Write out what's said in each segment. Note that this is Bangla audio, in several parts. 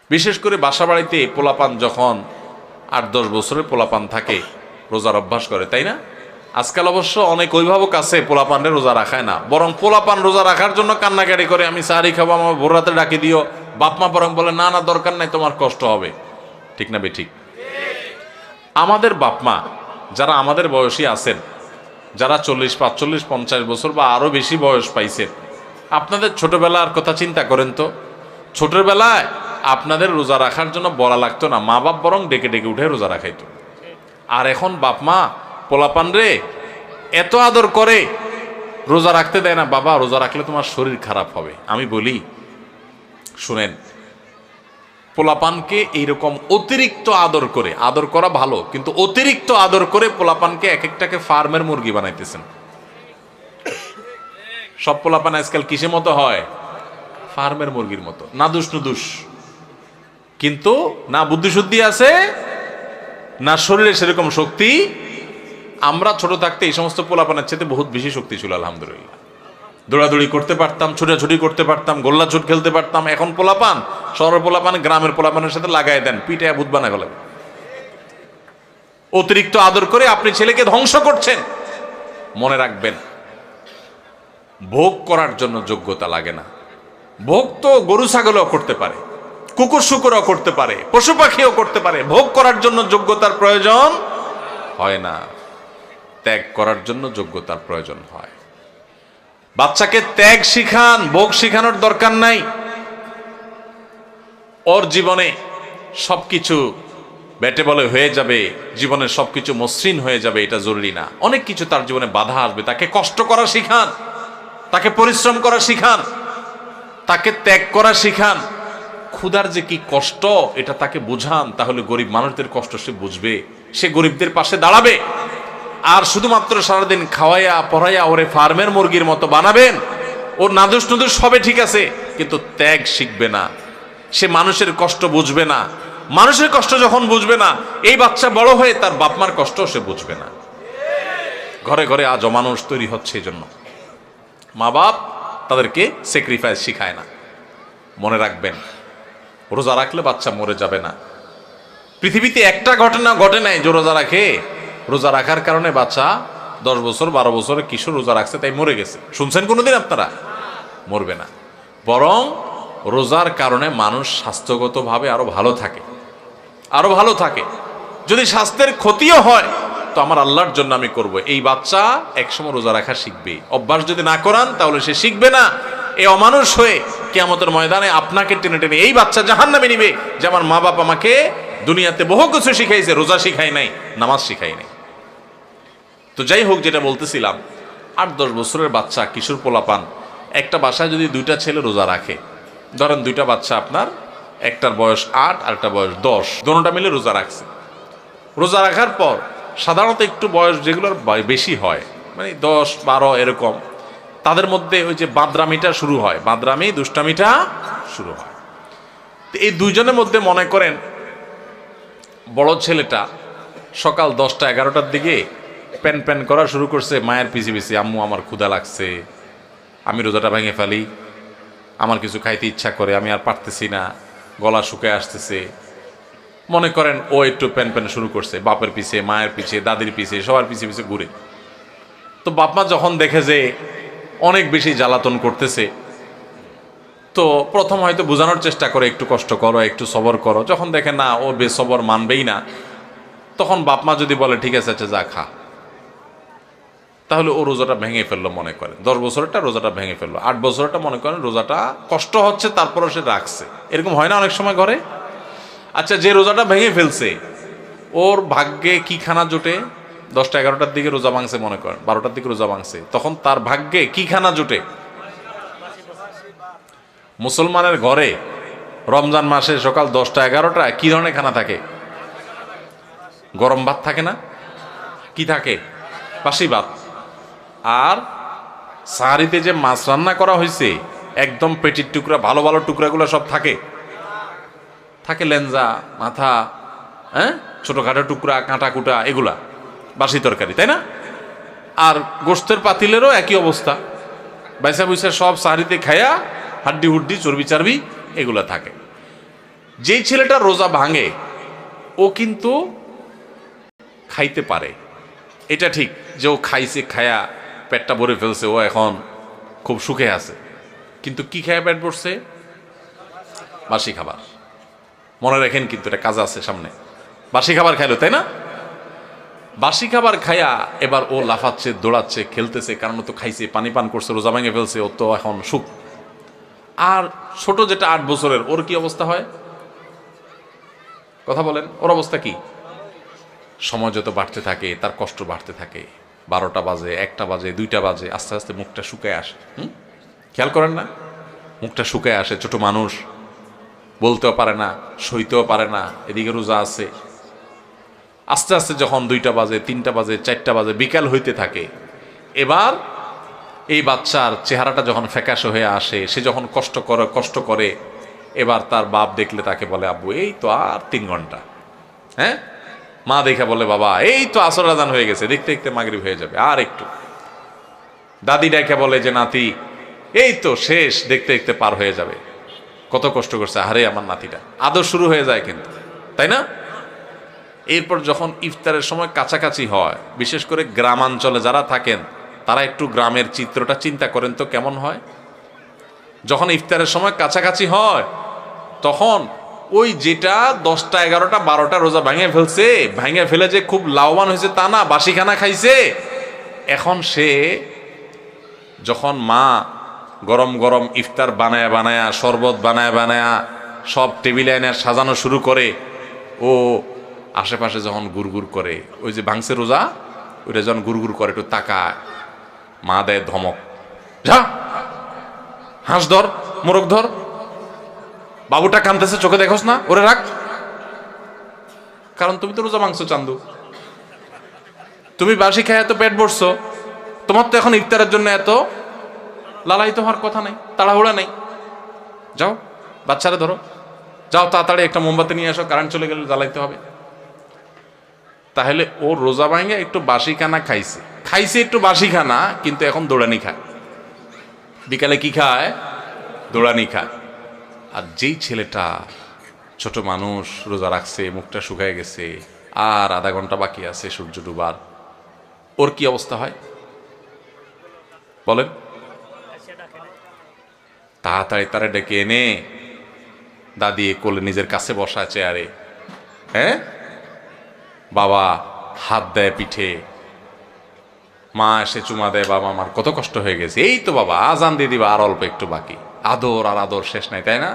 বিশেষ করে বাসা বাড়িতে পোলাপান যখন ৮-১০ বছরের পোলাপান থাকে রোজার অভ্যাস করে, তাই না? আজকাল অবশ্য অনেক অভিভাবক আছে পোলাপানরে রোজা রাখায় না, বরং পোলাপান রোজা রাখার জন্য কান্নাকাটি করে, আমি সাহারি খাবো, আমার ভোর রাতে ডাকি দিও। বাপমা বরং বলে না না দরকার নাই, তোমার কষ্ট হবে। ঠিক না বেঠিক? আমাদের বাপমা যারা আমাদের বয়সী আছেন, যারা 40, 45, 50 বছর বা আরো বেশি বয়স পাইছেন, আপনাদের ছোটবেলার কথা চিন্তা করেন তো। ছোটবেলায় আপনাদের রোজা রাখার জন্য বলা লাগতো না, মা বাপ বরং ডেকে ডেকে উঠে রোজা রাখাইতো। আর এখন বাপ মা পোলাপান রে এত আদর করে রোজা রাখতে দেয় না। বাবা রোজা রাখলে তোমার শরীর খারাপ হবে। আমি বলি শুনেন, পোলাপানকে এইরকম অতিরিক্ত আদর করে, আদর করা ভালো কিন্তু অতিরিক্ত আদর করে পোলাপানকে এক একটাকে ফার্মের মুরগি বানাইতেছেন। সব পোলাপান আজকাল কিসের মতো হয়? ফার্মের মুরগির মতো, নাদুস নুদুস, কিন্তু না বুদ্ধিশুদ্ধি আছে না শরীরে সেরকম শক্তি। আমরা ছোট থাকতে এই সমস্ত পোলাপানের চেয়ে বহুত বেশি শক্তি ছিল আলহামদুলিল্লাহ। দৌড়াদৌড়ি করতে পারতাম, ছোটাছুটি করতে পারতাম, গোল্লা ছুট খেলতে পারতাম। এখন পোলাপান, শহরের পোলাপান গ্রামের পোলাপানের সাথে লাগাই দেন, পিঠে ভূত বানায় ফেলেন। অতিরিক্ত আদর করে আপনি ছেলেকে ধ্বংস করছেন। মনে রাখবেন, ভোগ করার জন্য যোগ্যতা লাগে না। ভোগ তো গরু ছাগলও করতে পারে, কুকুর শুকুরও করতে পারে, পশু পাখিও করতে পারে। ভোগ করার জন্য যোগ্যতার প্রয়োজন হয় না, ত্যাগ করার জন্য যোগ্যতার প্রয়োজন হয়। বাচ্চাকে ত্যাগ শিখান, ভোগ শিখানোর দরকার নাই। ওর জীবনে সবকিছু বেটে বলে হয়ে যাবে, জীবনের সবকিছু মসৃণ হয়ে যাবে, এটা জরুরি না। অনেক কিছু তার জীবনে বাধা আসবে। তাকে কষ্ট করা শিখান, তাকে পরিশ্রম করা শিখান, তাকে ত্যাগ করা শিখান। ক্ষুধার যে কি কষ্ট এটা তাকে বুঝান, তাহলে গরিব মানুষদের কষ্ট সে বুঝবে, সে গরিবদের পাশে দাঁড়াবে। আর শুধুমাত্র সারাদিন খাওয়াইয়া পড়াইয়া ওরে ফার্মের মুরগির মতো বানাবেন, ওর নাদুস নুদুস হবে ঠিক আছে, কিন্তু ত্যাগ শিখবে না, সে মানুষের কষ্ট বুঝবে না। মানুষের কষ্ট যখন বুঝবে না, এই বাচ্চা বড় হয়ে তার বাপমার কষ্ট সে বুঝবে না। ঘরে ঘরে আজ অমানুষ তৈরি হচ্ছে। এই জন্য মা বাপ তাদেরকে স্যাক্রিফাইস শিখায় না। মনে রাখবেন, রোজা রাখলে বাচ্চা মরে যাবে না। পৃথিবীতে একটা ঘটনা ঘটে নাই যে রোজা রাখে, রোজা রাখার কারণে বাচ্চা 10 বছর 12 বছরের কিশোর রোজা রাখছে তাই মরে গেছে। শুনছেন কোনোদিন আপনারা? মরবে না। বরং রোজার কারণে মানুষ স্বাস্থ্যগতভাবে আরো ভালো থাকে, আরো ভালো থাকে। যদি স্বাস্থ্যের ক্ষতিও হয় তো আমার আল্লাহর জন্য আমি করব। এই বাচ্চা একসময় রোজা রাখা শিখবে। অভ্যাস যদি না করান তাহলে সে শিখবে না। এই অমানুষ হয়ে কিয়ামতের ময়দানে আপনাকে টেনে টেনে এই বাচ্চা জাহান্নামে নিবে যে আমার মা বাপ আমাকে দুনিয়াতে বহু কিছু শিখাইছে, রোজা শিখাই নাই, নামাজ শিখাই নাই। তো যাই হোক, যেটা বলতেছিলাম, 8-10 বছরের বাচ্চা, কিশোর পোলাপান, একটা বাসায় যদি 2টা ছেলে রোজা রাখে, ধরেন 2টা বাচ্চা আপনার, একটার বয়স 8 আর একটা বয়স 10, দোনোটা মিলে রোজা রাখছে। রোজা রাখার পর সাধারণত একটু বয়স যেগুলোর বেশি হয়, মানে 10-12 এরকম, তাদের মধ্যে ওই যে বাদরামিটা শুরু হয়, বাদরামি দুষ্টামিটা শুরু হয়। তো এই দুইজনের মধ্যে মনে করেন বড় ছেলেটা সকাল 10টা-11টার দিকে প্যান প্যান করা শুরু করছে মায়ের পিছে পিছে, আম্মু আমার ক্ষুধা লাগছে, আমি রোজাটা ভেঙে ফেলি, আমার কিছু খাইতে ইচ্ছা করে, আমি আর পারতেছি না, গলা শুকায় আসতেছে। মনে করেন ও একটু প্যান প্যান শুরু করছে, বাপের পিছে, মায়ের পিছে, দাদির পিছে, সবার পিছে পিছে ঘুরে। তো বাপমা যখন দেখে যে অনেক বেশি জ্বালাতন করতেছে, তো প্রথম হয়তো বোঝানোর চেষ্টা করে, একটু কষ্ট করো, একটু সবর করো। যখন দেখে না ও বেসবর মানবেই না, তখন বাপমা যদি বলে ঠিক আছে আচ্ছা যা খা, তাহলে ও রোজাটা ভেঙে ফেললো। মনে করেন 10 বছরটা রোজাটা ভেঙে ফেললো, 8 বছরটা মনে করেন রোজাটা কষ্ট হচ্ছে তারপরও সে রাখছে। এরকম হয় না অনেক সময় ঘরে? আচ্ছা, যে রোজাটা ভেঙে ফেলছে ওর ভাগ্যে কি খানা জোটে? 10টা-11টার দিকে রোজা ভাঙছে, মনে করেন 12টার দিকে রোজা ভাঙছে, তখন তার ভাগ্যে কি খানা জোটে? মুসলমানের ঘরে রমজান মাসে সকাল 10টা-11টা কি ধরনের খানা থাকে? গরম ভাত থাকে না? কি থাকে? বাসি ভাত। আর সাহারিতে যে মাছ রান্না করা হয়েছে, একদম পেটির টুকরা, ভালো ভালো টুকরাগুলো সব থাকে, থাকে লেঞ্জা, মাথা, হ্যাঁ, ছোটখাটো টুকরা, কাঁটা কুটা, এগুলা বাসি তরকারি, তাই না? আর গোশতের পাতিলেরও একই অবস্থা, বাইসা বুইসা সব সাহারিতে খায়া হাড্ডি হুড্ডি, চর্বি চার্বি এগুলা থাকে। যেই ছেলেটা রোজা ভাঙে ও কিন্তু খাইতে পারে, এটা ঠিক যে ও খাইছে, খায়া পেটটা ভরে ফেলছে, ও এখন খুব সুখে আছে। কিন্তু কি খায়া পেট ভরছে? বাসি খাবার। মনে রাখেন কিন্তু এটা কাজ আছে সামনে। বাসি খাবার খাইলো, তাই না? বাসি খাবার খায়া এবার ও লাফাচ্ছে, দৌড়াচ্ছে, খেলতেছে, কারণ ও তো খাইছে, পানি পান করছে, রোজা ভেঙে ফেলছে, ও তো এখন সুখ। আর ছোট যেটা 8 বছরের, ওর কি অবস্থা হয়? কথা বলেন, ওর অবস্থা কি? সময় যত বাড়তে থাকে তার কষ্ট বাড়তে থাকে। 12টা বাজে, 1টা বাজে, 2টা বাজে, আস্তে আস্তে মুখটা শুকায় আসে। খেয়াল করেন না? মুখটা শুকায় আসে। ছোট মানুষ, বলতেও পারে না, সইতেও পারে না, এদিকে রোজা আছে। আস্তে আস্তে যখন 2টা বাজে, 3টা বাজে, 4টা বাজে, বিকাল হইতে থাকে, এবার এই বাচ্চার চেহারাটা যখন ফ্যাকাশে হয়ে আসে, সে যখন কষ্ট করে, এবার তার বাপ দেখলে তাকে বলে, আব্বু এই তো আর 3 ঘন্টা। হ্যাঁ, মা দেখে বলে, বাবা এই তো আসর আজান হয়ে গেছে, দেখতে দেখতে মাগরিব হয়ে যাবে, আর একটু। দাদি ডেকে বলে যে, নাতি এই তো শেষ, দেখতে দেখতে পার হয়ে যাবে। কত কষ্ট করছে, আরে আমার নাতিটা। আদর শুরু হয়ে যায় কিন্তু, তাই না? এরপর যখন ইফতারের সময় কাছাকাছি হয়, বিশেষ করে গ্রামাঞ্চলে যারা থাকেন তারা একটু গ্রামের চিত্রটা চিন্তা করেন তো কেমন হয়। যখন ইফতারের সময় কাছাকাছি হয়, তখন ওই যেটা 10টা 11টা 12টা রোজা ভেঙে ফেলে যে খুব লাভবান হয়েছে তা না, বাসিখানা খাইছে। এখন সে যখন মা গরম গরম ইফতার বানায়া শরবত বানায়া সব টেবিলে এনে সাজানো শুরু করে, ও আশেপাশে যখন গুড়গুড় করে, ওই যে ভাঙছে রোজা, ওইটা যখন গুড়গুড় করে একটু তাকায়, মা দেয় ধমক, যা হাঁস ধর, মোরগ ধর, বাবুটা কাঁদতেছে, চোখে দেখোস না, ওরে রাখ। কারণ তুমি তো রোজা ভাঙছো চান্দু, তুমি বাসি খায় এত পেট ভরছো, তোমার তো এখন ইফতারের জন্য এত লালায়িত হওয়ার কথা নেই, তাড়াহুড়া নেই। যাও বাচ্চারা ধরো, যাও তাড়াতাড়ি একটা মোমবাতি নিয়ে আসো, কারেন্ট চলে গেলে জ্বালাইতে হবে। তাহলে ও রোজা ভাঙে একটু বাসি খানা খাইছে একটু বাসি খানা, কিন্তু এখন দৌড়ানি খায়। বিকালে কি খায়? দৌড়ানি খায়। আর যেই ছেলেটা ছোট মানুষ, রোজা রাখছে, মুখটা শুকায় গেছে, আর আধা ঘন্টা বাকি আছে সূর্য ডুবার, ওর কি অবস্থা হয় বলেন? তাড়াতাড়ি তারা ডেকে এনে দাদি কোলে নিজের কাছে বসায় চেয়ারে, হ্যাঁ, বাবা হাত দেয় পিঠে, মা এসে চুমা দেয়, বাবা আমার কত কষ্ট হয়ে গেছে, এই তো বাবা আজান দিয়ে দিবা, আর অল্প একটু বাকি। আদর আর আদর শেষ নাই, তাই না?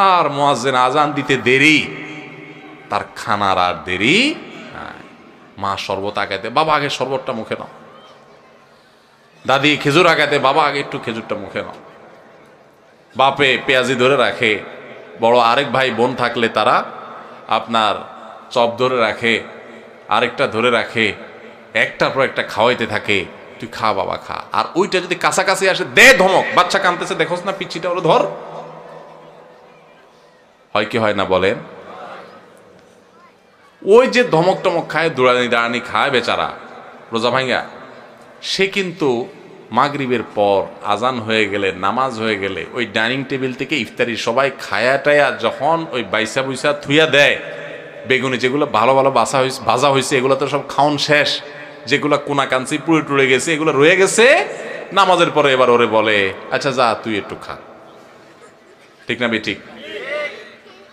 আর মুয়াজ্জিন আজান দিতে দেরি, তার খানার আর দেরি। মা শরবত আগাইতে, বাবা আগে শরবতটা মুখে নাও। দাদি খেজুর আগাইতে, বাবা আগে একটু খেজুরটা মুখে নাও। বাপে পেঁয়াজি ধরে রাখে, বড় আরেক ভাই বোন থাকলে তারা আপনার চপ ধরে রাখে, আরেকটা ধরে রাখে, একটার পর একটা খাওয়াইতে থাকে, তুই খা বাবা খা। আর ওইটা যদি কাছাকাছি আসে, দে ধমক, বাচ্চা কাঁদতেছে, দেখোস না পিচ্ছিটা, ওরা ধর। হয় কি হয় না বলেন? ওই যে ধমক টমক খায়, দাঁড়ানি খায় বেচারা রোজা ভাঙ্গা, সে কিন্তু মাগরিবের পর আজান হয়ে গেলে, নামাজ হয়ে গেলে, ওই ডাইনিং টেবিল থেকে ইফতারি সবাই খায়া টায়া যখন ওই বাইসা বুইসা থুইয়া দেয়, বেগুনি যেগুলো ভালো ভাজা হয়েছে, এগুলো তো সব খাওন শেষ, যেগুলো কোনা কাঞ্চি পুড়ে টুড়ে গেছে, এগুলো রয়ে গেছে, নামাজের পরে এবার ওরে বলে, আচ্ছা যা তুই একটু খা। ঠিক না বেঠিক?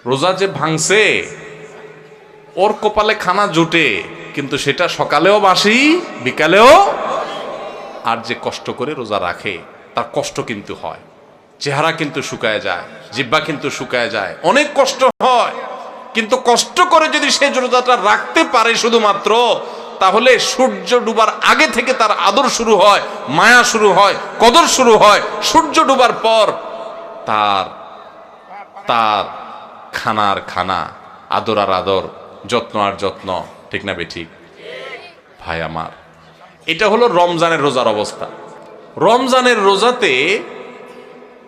রোজা যে ভাঙছে, ওর কপালে খানা জুটে, কিন্তু সেটা সকালেও বাসি, বিকালেও। আর যে কষ্ট করে রোজা রাখে, তার কষ্ট কিন্তু হয়, চেহারা কিন্তু শুকায় যায়, জিহ্বা কিন্তু শুকায় যায়, অনেক কষ্ট হয়। কিন্তু কষ্ট করে যদি সে রোজাটা রাখতে পারে শুধুমাত্র, তাহলে সূর্য ডুবার আগে থেকে তার আদর শুরু হয়, মায়া শুরু হয়, কদর শুরু হয়। সূর্য ডুবার পর তার তার খানার খানা, আদর আর আদর, যত্ন আর যত্ন। ঠিক না বেঠিক ভাই আমার? এটা হলো রমজানের রোজার অবস্থা। রমজানের রোজাতে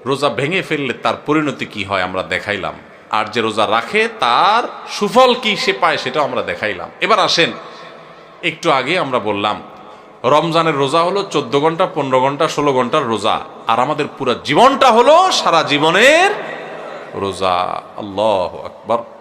রোজা ভেঙে ফেললে তার পরিণতি কি হয় আমরা দেখাইলাম, আর যে রোজা রাখে তার সুফল কি সে পায় সেটাও আমরা দেখাইলাম। এবার আসেন, একটু আগে আমরা বললাম রমজানের রোজা হলো 14 ঘন্টা, 15 ঘন্টা, 16 ঘন্টার রোজা, আর আমাদের পুরো জীবনটা হলো সারা জীবনের রোজা। আল্লাহু আকবার।